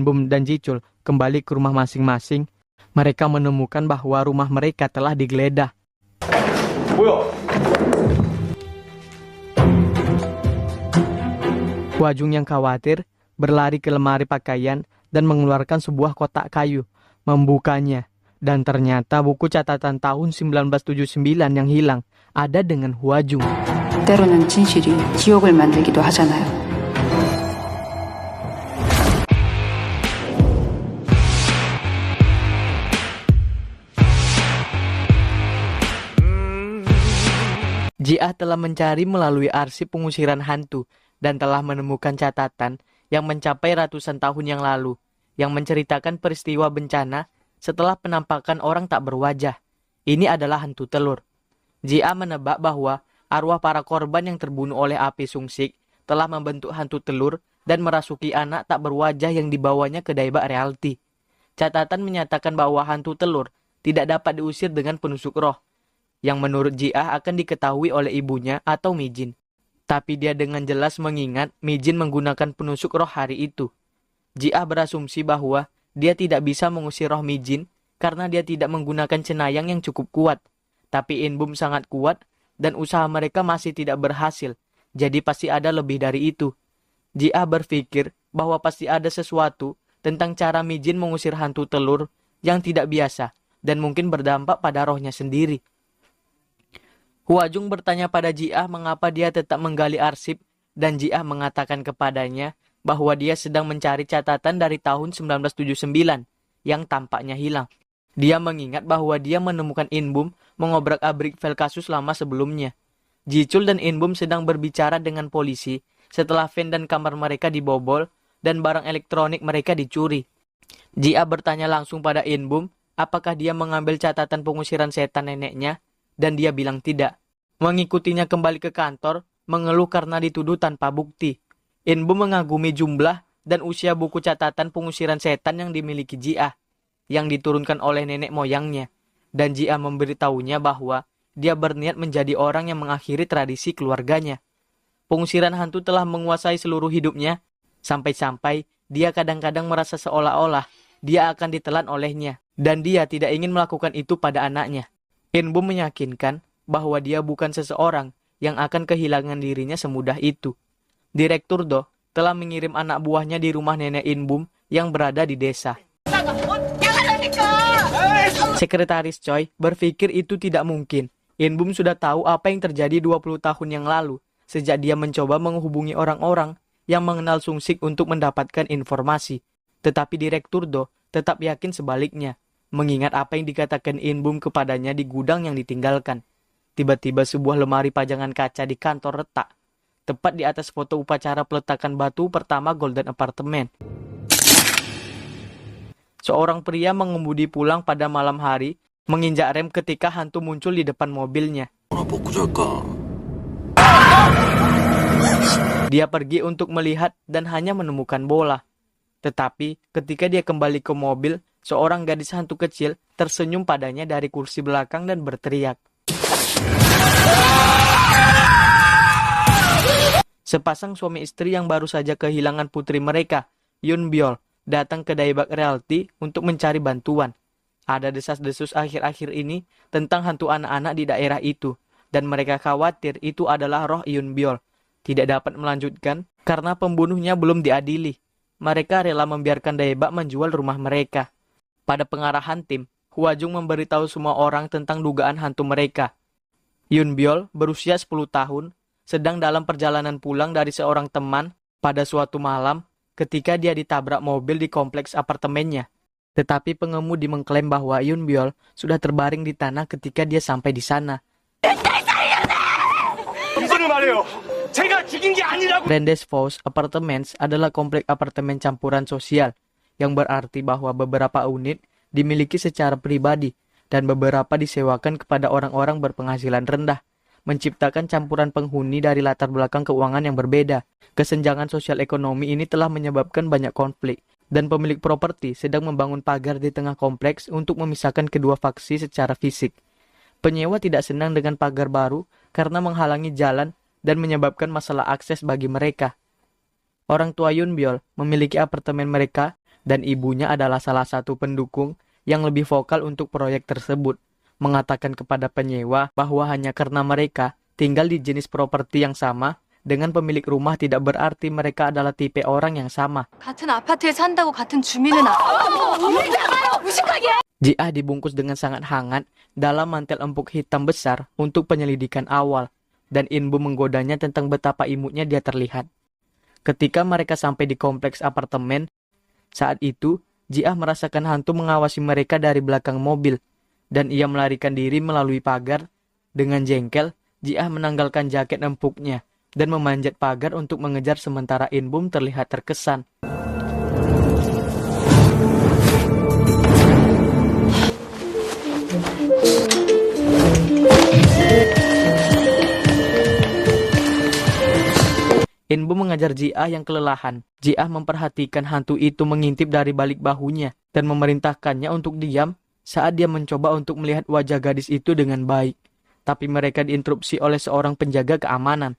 Bum dan Jicul kembali ke rumah masing-masing, mereka menemukan bahwa rumah mereka telah digeledah. Hwajung yang khawatir berlari ke lemari pakaian dan mengeluarkan sebuah kotak kayu, membukanya, dan ternyata buku catatan tahun 1979 yang hilang ada dengan Hwajung. 때로는 진실이 지옥을 만들기도 하잖아요. Ji-ah telah mencari melalui arsip pengusiran hantu dan telah menemukan catatan yang mencapai ratusan tahun yang lalu, yang menceritakan peristiwa bencana setelah penampakan orang tak berwajah. Ini adalah hantu telur. Ji-ah menebak bahwa arwah para korban yang terbunuh oleh api sungsik telah membentuk hantu telur dan merasuki anak tak berwajah yang dibawanya ke Daebak Realty. Catatan menyatakan bahwa hantu telur tidak dapat diusir dengan penusuk roh, yang menurut Ji-ah akan diketahui oleh ibunya atau Mijin. Tapi dia dengan jelas mengingat Mijin menggunakan penusuk roh hari itu. Ji-ah berasumsi bahwa dia tidak bisa mengusir roh Mijin karena dia tidak menggunakan cenayang yang cukup kuat. Tapi In Bum sangat kuat dan usaha mereka masih tidak berhasil, jadi pasti ada lebih dari itu. Ji-ah berpikir bahwa pasti ada sesuatu tentang cara Mijin mengusir hantu telur yang tidak biasa dan mungkin berdampak pada rohnya sendiri. Hwajung bertanya pada Ji-ah mengapa dia tetap menggali arsip dan Ji-ah mengatakan kepadanya bahwa dia sedang mencari catatan dari tahun 1979 yang tampaknya hilang. Dia mengingat bahwa dia menemukan In Bum mengobrak-abrik file kasus lama sebelumnya. Jicul dan In Bum sedang berbicara dengan polisi setelah van dan kamar mereka dibobol dan barang elektronik mereka dicuri. Ji-ah bertanya langsung pada In Bum apakah dia mengambil catatan pengusiran setan neneknya, dan dia bilang tidak. Mengikutinya kembali ke kantor, mengeluh karena dituduh tanpa bukti. In Bum mengagumi jumlah dan usia buku catatan pengusiran setan yang dimiliki Ji-ah, yang diturunkan oleh nenek moyangnya. Dan Ji-ah memberitahunya bahwa dia berniat menjadi orang yang mengakhiri tradisi keluarganya. Pengusiran hantu telah menguasai seluruh hidupnya, sampai-sampai dia kadang-kadang merasa seolah-olah dia akan ditelan olehnya, dan dia tidak ingin melakukan itu pada anaknya. In Bum meyakinkan bahwa dia bukan seseorang yang akan kehilangan dirinya semudah itu. Direktur Do telah mengirim anak buahnya di rumah nenek In Bum yang berada di desa. Sekretaris Choi berpikir itu tidak mungkin. In Bum sudah tahu apa yang terjadi 20 tahun yang lalu, sejak dia mencoba menghubungi orang-orang yang mengenal Sungsik untuk mendapatkan informasi. Tetapi Direktur Do tetap yakin sebaliknya, mengingat apa yang dikatakan In Bum kepadanya di gudang yang ditinggalkan. Tiba-tiba sebuah lemari pajangan kaca di kantor retak, tepat di atas foto upacara peletakan batu pertama Golden Apartment. Seorang pria mengemudi pulang pada malam hari, menginjak rem ketika hantu muncul di depan mobilnya. Dia pergi untuk melihat dan hanya menemukan bola. Tetapi ketika dia kembali ke mobil, seorang gadis hantu kecil tersenyum padanya dari kursi belakang dan berteriak. Sepasang suami istri yang baru saja kehilangan putri mereka, Yun Byul, datang ke Daebak Realty untuk mencari bantuan. Ada desas-desus akhir-akhir ini tentang hantu anak-anak di daerah itu, dan mereka khawatir itu adalah roh Yun Byul. Tidak dapat melanjutkan karena pembunuhnya belum diadili. Mereka rela membiarkan Daebak menjual rumah mereka. Pada pengarahan tim, Hwajung memberitahu semua orang tentang dugaan hantu mereka. Yun Byul berusia 10 tahun, sedang dalam perjalanan pulang dari seorang teman pada suatu malam ketika dia ditabrak mobil di kompleks apartemennya. Tetapi pengemudi mengklaim bahwa Yun Byul sudah terbaring di tanah ketika dia sampai di sana. Brandes House Apartments adalah kompleks apartemen campuran sosial, yang berarti bahwa beberapa unit dimiliki secara pribadi dan beberapa disewakan kepada orang-orang berpenghasilan rendah, menciptakan campuran penghuni dari latar belakang keuangan yang berbeda. Kesenjangan sosial ekonomi ini telah menyebabkan banyak konflik, dan pemilik properti sedang membangun pagar di tengah kompleks untuk memisahkan kedua faksi secara fisik. Penyewa tidak senang dengan pagar baru karena menghalangi jalan dan menyebabkan masalah akses bagi mereka. Orang tua Yun Byul memiliki apartemen mereka dan ibunya adalah salah satu pendukung yang lebih vokal untuk proyek tersebut, mengatakan kepada penyewa bahwa hanya karena mereka tinggal di jenis properti yang sama dengan pemilik rumah tidak berarti mereka adalah tipe orang yang sama. 같은 아파트에 산다고 같은 주민은 울잖아요, 무식하게. Jiah dibungkus dengan sangat hangat dalam mantel empuk hitam besar untuk penyelidikan awal, dan Inbu menggodanya tentang betapa imutnya dia terlihat. Ketika mereka sampai di kompleks apartemen, saat itu Jiah merasakan hantu mengawasi mereka dari belakang mobil, dan ia melarikan diri melalui pagar. Dengan jengkel, Jiah menanggalkan jaket empuknya dan memanjat pagar untuk mengejar sementara Inbum terlihat terkesan. Inbu mengajar Jiah yang kelelahan. Jiah memperhatikan hantu itu mengintip dari balik bahunya dan memerintahkannya untuk diam saat dia mencoba untuk melihat wajah gadis itu dengan baik. Tapi mereka diinterupsi oleh seorang penjaga keamanan.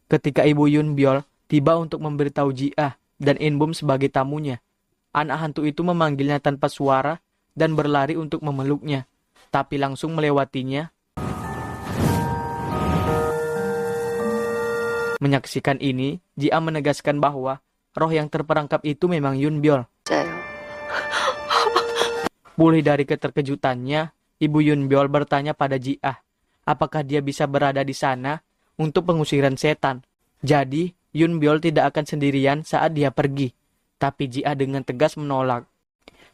Ketika Ibu Yun Byul tiba untuk memberitahu Jiah dan Inbum sebagai tamunya, anak hantu itu memanggilnya tanpa suara dan berlari untuk memeluknya, tapi langsung melewatinya. Menyaksikan ini, Jiah menegaskan bahwa roh yang terperangkap itu memang Yun Byul. Pulih dari keterkejutannya, Ibu Yun Byul bertanya pada Jiah, apakah dia bisa berada di sana untuk pengusiran setan. Jadi, Yun Byul tidak akan sendirian saat dia pergi. Tapi Jiah dengan tegas menolak.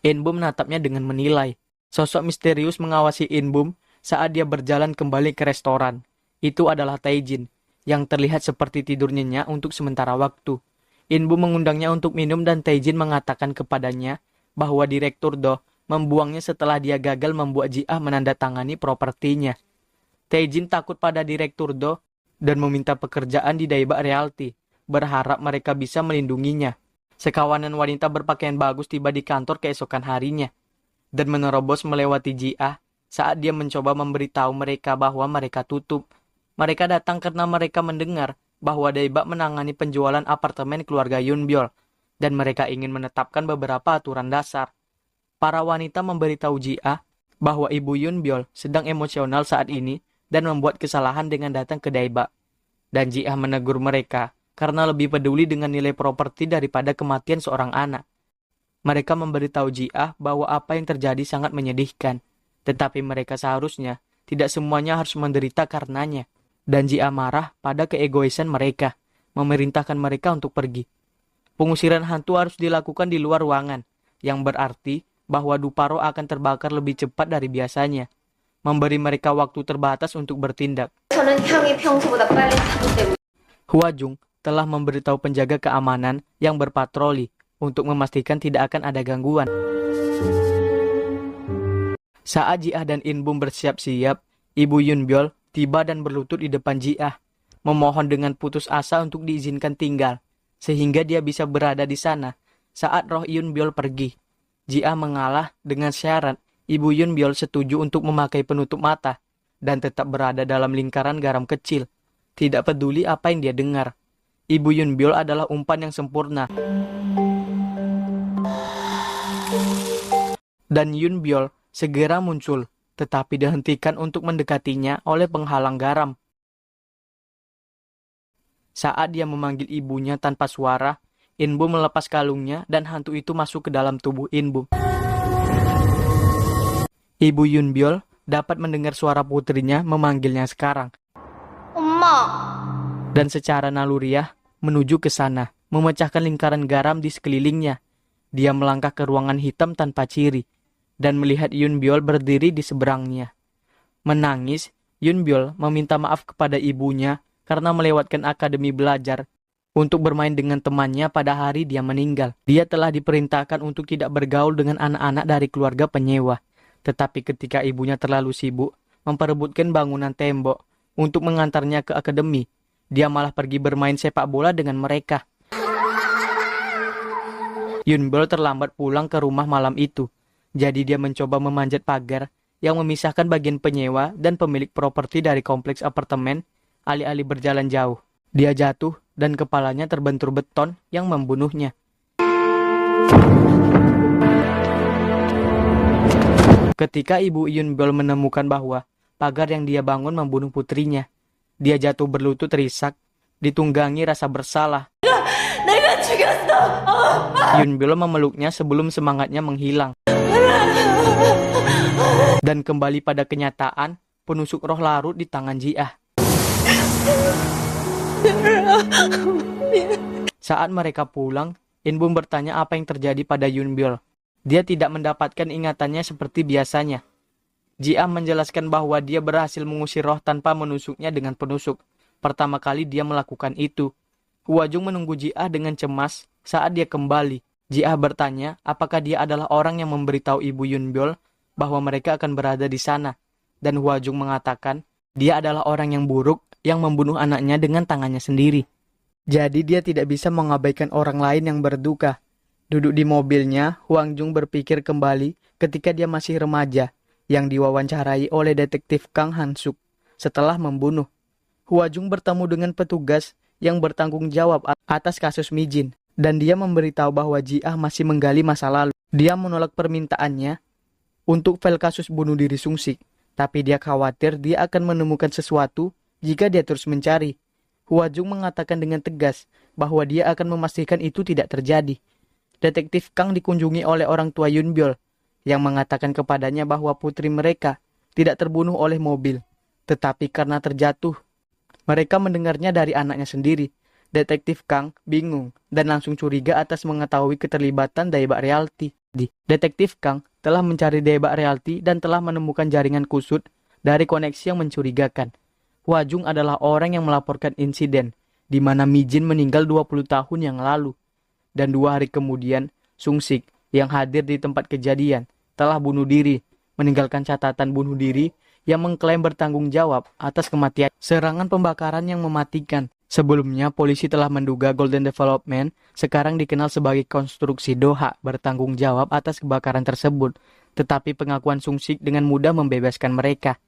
Inbum menatapnya dengan menilai. Sosok misterius mengawasi Inbum saat dia berjalan kembali ke restoran. Itu adalah Taejin, yang terlihat seperti tidur nyenyak untuk sementara waktu. Inbum mengundangnya untuk minum dan Taejin mengatakan kepadanya bahwa Direktur Do membuangnya setelah dia gagal membuat Jiah menandatangani propertinya. Taejin takut pada Direktur Do dan meminta pekerjaan di Daebak Realty, berharap mereka bisa melindunginya. Sekawanan wanita berpakaian bagus tiba di kantor keesokan harinya, dan menerobos melewati Jiah saat dia mencoba memberitahu mereka bahwa mereka tutup. Mereka datang karena mereka mendengar bahwa Daebak menangani penjualan apartemen keluarga Yun Byul, dan mereka ingin menetapkan beberapa aturan dasar. Para wanita memberitahu Jiah bahwa Ibu Yun Byul sedang emosional saat ini, dan membuat kesalahan dengan datang ke Daebak. Dan Jiah menegur mereka karena lebih peduli dengan nilai properti daripada kematian seorang anak. Mereka memberitahu Jiah bahwa apa yang terjadi sangat menyedihkan, tetapi mereka seharusnya tidak semuanya harus menderita karenanya. Dan Jiah marah pada keegoisan mereka, memerintahkan mereka untuk pergi. Pengusiran hantu harus dilakukan di luar ruangan, yang berarti bahwa Duparo akan terbakar lebih cepat dari biasanya, memberi mereka waktu terbatas untuk bertindak. Huajung telah memberitahu penjaga keamanan yang berpatroli untuk memastikan tidak akan ada gangguan. Saat Jiah dan Inbum bersiap-siap, Ibu Yun Byul tiba dan berlutut di depan Jiah, memohon dengan putus asa untuk diizinkan tinggal, sehingga dia bisa berada di sana saat roh Yun Byul pergi. Jiah mengalah dengan syarat Ibu Yun Byul setuju untuk memakai penutup mata dan tetap berada dalam lingkaran garam kecil, tidak peduli apa yang dia dengar. Ibu Yun Byul adalah umpan yang sempurna. Dan Yun Byul segera muncul, tetapi dihentikan untuk mendekatinya oleh penghalang garam. Saat dia memanggil ibunya tanpa suara, Inbum melepas kalungnya dan hantu itu masuk ke dalam tubuh Inbum. Ibu Yun Byul dapat mendengar suara putrinya memanggilnya sekarang. 엄마. Dan secara naluriah menuju ke sana, memecahkan lingkaran garam di sekelilingnya. Dia melangkah ke ruangan hitam tanpa ciri dan melihat Yun Byul berdiri di seberangnya. Menangis, Yun Byul meminta maaf kepada ibunya karena melewatkan akademi belajar untuk bermain dengan temannya pada hari dia meninggal. Dia telah diperintahkan untuk tidak bergaul dengan anak-anak dari keluarga penyewa. Tetapi ketika ibunya terlalu sibuk memperebutkan bangunan tembok untuk mengantarnya ke akademi, dia malah pergi bermain sepak bola dengan mereka. Yun Byul terlambat pulang ke rumah malam itu, jadi dia mencoba memanjat pagar yang memisahkan bagian penyewa dan pemilik properti dari kompleks apartemen. Alih-alih berjalan jauh, dia jatuh dan kepalanya terbentur beton yang membunuhnya. Ketika Ibu Yunbyul menemukan bahwa pagar yang dia bangun membunuh putrinya, dia jatuh berlutut risak, ditunggangi rasa bersalah. Yunbyul memeluknya sebelum semangatnya menghilang. Dan kembali pada kenyataan, penusuk roh larut di tangan Ji-ah. Saat mereka pulang, In-bum bertanya apa yang terjadi pada Yunbyul. Dia tidak mendapatkan ingatannya seperti biasanya. Ji-ah menjelaskan bahwa dia berhasil mengusir roh tanpa menusuknya dengan penusuk. Pertama kali dia melakukan itu. Hwajung menunggu Ji-ah dengan cemas saat dia kembali. Ji-ah bertanya apakah dia adalah orang yang memberitahu Ibu Yunbyul bahwa mereka akan berada di sana. Dan Hwajung mengatakan dia adalah orang yang buruk yang membunuh anaknya dengan tangannya sendiri. Jadi dia tidak bisa mengabaikan orang lain yang berduka. Duduk di mobilnya, Hwang Jung berpikir kembali ketika dia masih remaja yang diwawancarai oleh detektif Kang Han-suk setelah membunuh. Hwajung bertemu dengan petugas yang bertanggung jawab atas kasus Mijin dan dia memberitahu bahwa Ji-ah masih menggali masa lalu. Dia menolak permintaannya untuk file kasus bunuh diri Sung-sik, tapi dia khawatir dia akan menemukan sesuatu jika dia terus mencari. Hwajung mengatakan dengan tegas bahwa dia akan memastikan itu tidak terjadi. Detektif Kang dikunjungi oleh orang tua Yunbyul yang mengatakan kepadanya bahwa putri mereka tidak terbunuh oleh mobil, tetapi karena terjatuh. Mereka mendengarnya dari anaknya sendiri. Detektif Kang bingung dan langsung curiga atas mengetahui keterlibatan Daebak Realty. Detektif Kang telah mencari Daebak Realty dan telah menemukan jaringan kusut dari koneksi yang mencurigakan. Hwajung adalah orang yang melaporkan insiden di mana Mijin meninggal 20 tahun yang lalu. Dan 2 hari kemudian, Sung-sik yang hadir di tempat kejadian telah bunuh diri, meninggalkan catatan bunuh diri yang mengklaim bertanggung jawab atas kematian serangan pembakaran yang mematikan. Sebelumnya, polisi telah menduga Golden Development, sekarang dikenal sebagai konstruksi Doha, bertanggung jawab atas kebakaran tersebut. Tetapi pengakuan Sung-sik dengan mudah membebaskan mereka.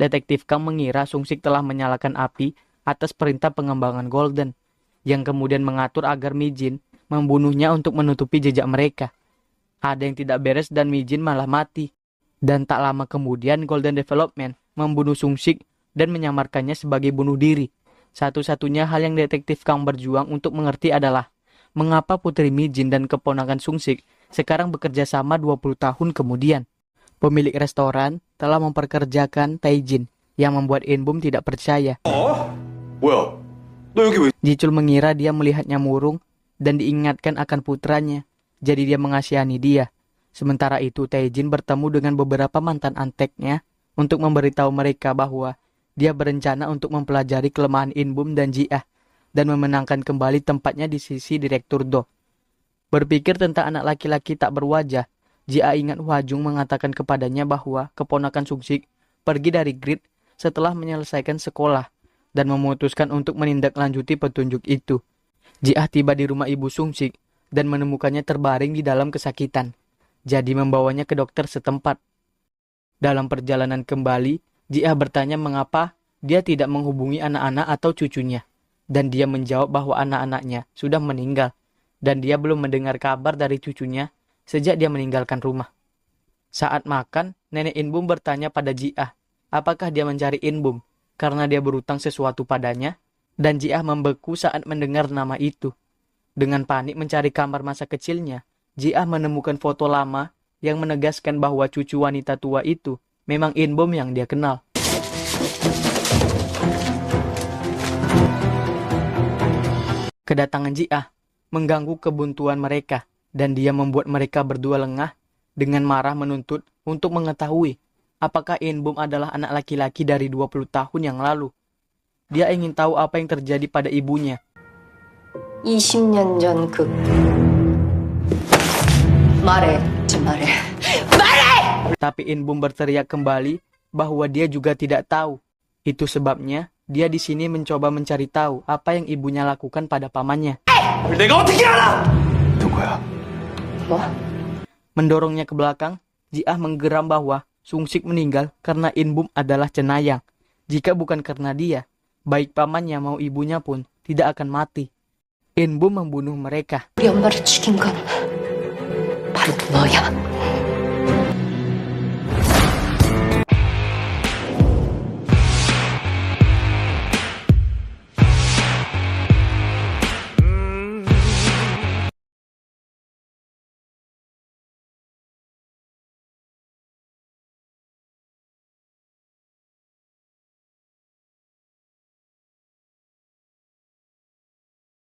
Detektif Kang mengira Sung-sik telah menyalakan api atas perintah pengembangan Golden, yang kemudian mengatur agar Mijin membunuhnya untuk menutupi jejak mereka. Ada yang tidak beres dan Mijin malah mati. Dan tak lama kemudian Golden Development membunuh Sung-sik dan menyamarkannya sebagai bunuh diri. Satu-satunya hal yang detektif Kang berjuang untuk mengerti adalah mengapa putri Mijin dan keponakan Sung-sik sekarang bekerja sama 20 tahun kemudian. Pemilik restoran telah memperkerjakan Taejin yang membuat In-bum tidak percaya. 뭐야? 너 여기 왜? Ji-chul mengira dia melihatnya murung dan diingatkan akan putranya, jadi dia mengasihani dia. Sementara itu Taejin bertemu dengan beberapa mantan anteknya untuk memberitahu mereka bahwa dia berencana untuk mempelajari kelemahan In-bum dan Ji-ah dan memenangkan kembali tempatnya di sisi Direktur Do. Berpikir tentang anak laki-laki tak berwajah, Ji-ah ingat Hwajung mengatakan kepadanya bahwa keponakan Sung-sik pergi dari Grid setelah menyelesaikan sekolah dan memutuskan untuk menindaklanjuti petunjuk itu. Ji-ah tiba di rumah ibu Sung-sik dan menemukannya terbaring di dalam kesakitan, jadi membawanya ke dokter setempat. Dalam perjalanan kembali, Ji-ah bertanya mengapa dia tidak menghubungi anak-anak atau cucunya, dan dia menjawab bahwa anak-anaknya sudah meninggal, dan dia belum mendengar kabar dari cucunya sejak dia meninggalkan rumah. Saat makan, nenek In-bum bertanya pada Ji-ah, apakah dia mencari In-bum karena dia berutang sesuatu padanya, dan Ji-ah membeku saat mendengar nama itu. Dengan panik mencari kamar masa kecilnya, Ji-ah menemukan foto lama yang menegaskan bahwa cucu wanita tua itu memang In-bum yang dia kenal. Kedatangan Ji-ah mengganggu kebuntuan mereka, dan dia membuat mereka berdua lengah dengan marah menuntut untuk mengetahui apakah In-bum adalah anak laki-laki dari 20 tahun yang lalu. Dia ingin tahu apa yang terjadi pada ibunya. 20년 전 그 말해 좀 말해. Tapi In-bum berteriak kembali bahwa dia juga tidak tahu. Itu sebabnya dia di sini mencoba mencari tahu apa yang ibunya lakukan pada pamannya. 내가 어떻게 알아? 누구야? 뭐? Mendorongnya ke belakang, Ji-ah menggeram bahwa Sung-sik meninggal karena In-bum adalah cenayang. Jika bukan karena dia, baik pamannya mau ibunya pun tidak akan mati. In-bum membunuh mereka. 우리 엄마를 죽인 건 바로 너야.